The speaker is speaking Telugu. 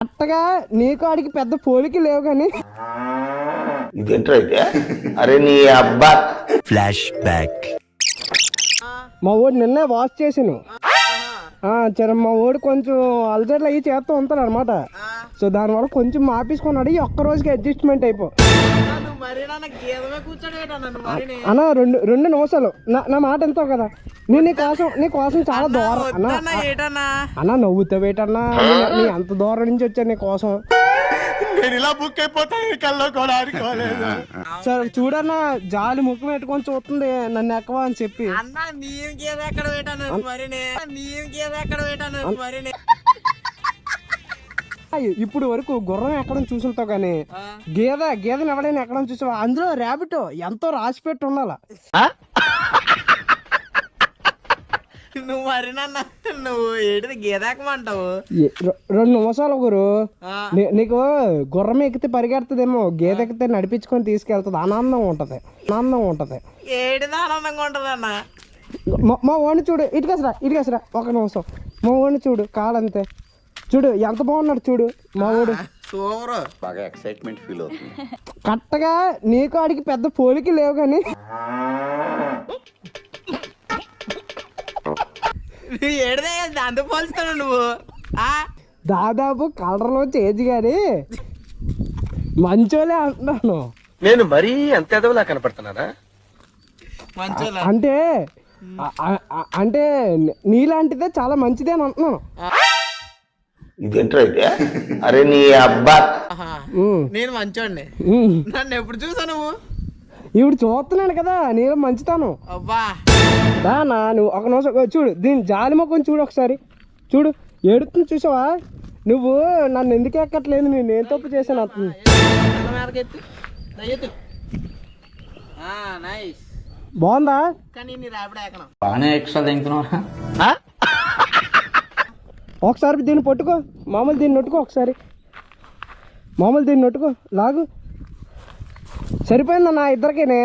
కరెక్ట్గా నీకు ఆడికి పెద్ద పోలికి లేవు కానీ ఇదేంట్రా అయితే అరే నీ అబ్బా ఫ్లాష్ బ్యాక్. మా వాడు నిన్నే వాష్ చేసాను. సరే మా వాడు కొంచెం అలజట్లు అయ్యి చేస్తూ ఉంటాడు అనమాట. సో దానివల్ల కొంచెం మాపేసుకున్నాడు. ఈ ఒక్క రోజుకి అడ్జస్ట్మెంట్ అయిపో అన్న. రెండు నిమిషాలు నా మాట ఎంతో కదా. నేను నీ కోసం చాలా దూరం అన్న. నవ్వుతావేటన్నా? నీ అంత దూరం నుంచి వచ్చాను నీ కోసం. సరే చూడన్నా, జాలి ముఖం పెట్టుకొని చూస్తుంది నన్ను ఎక్కవా అని చెప్పి. ఇప్పుడు వరకు గుర్రం ఎక్కడం చూసుంటావు కానీ గేదెని ఎవడైనా ఎక్కడం చూసావా? అందులో ర్యాబిట్ ఎంతో రాసి పెట్టి ఉండాల. నువ్వు మరి నువ్వు ఏంటిది గేదెక్కమంటావు? 2 నిమిషాలు గురు. నీకు గుర్రం ఎక్కితే పరిగెడుతుందేమో, గేదె ఎక్కితే నడిపించుకొని తీసుకెళ్తుంది. ఆనందంగా ఉంటది. ఏడిది ఆనందంగా ఉంటది అన్న. మా వాడిని చూడు, ఇటుకేసరా 1 నిమిషం. మా వాడిని చూడు, కాలంతే చూడు ఎంత బాగున్నాడు చూడు మా వాడు. సూపర్. బాగా ఎక్సైట్మెంట్ ఫీల్ అవుతుంది. కరెక్ట్గా నీకు ఆడికి పెద్ద పోలికి లేవు కానీ ఏడిదే దాంతో పోల్స్తాను నువ్వు. దాదాపు కలర్లో చేంజ్ కానీ మంచోలే అంటున్నాను. నేను మరీ అంత ఎదవలా కనపడుతున్నానా? అంటే నీలాంటిదే చాలా మంచిదే అని అంటున్నాను. ఇదేంట్రా అయితే అరే నీ అబ్బా. నేను మంచోడిని. నన్ను ఎప్పుడు చూసా నువ్వు? ఇప్పుడు చూస్తున్నాను కదా నీలో మంచితాను. అబ్బా దానా నువ్వు 1 నిమిషం చూడు, దీని జాలి మొక్కని చూడు ఒకసారి. చూడు ఏడుతుంది చూసావా? నువ్వు నన్ను ఎందుకు ఎక్కట్లేదు, నేను ఏం తప్పు చేశాను అంటుంది. బాగుందా? కానీ నీ ర్యాపిడ్ ఎక్కను. బాగానే ఎక్స్ట్రా తింటున్నా. ఒకసారి దీన్ని పట్టుకో, మామూలు దీన్ని నొట్టుకో, ఒకసారి మామూలు దీన్ని నొట్టుకో, లాగు. సరిపోయిందన్నా ఇద్దరికేనే.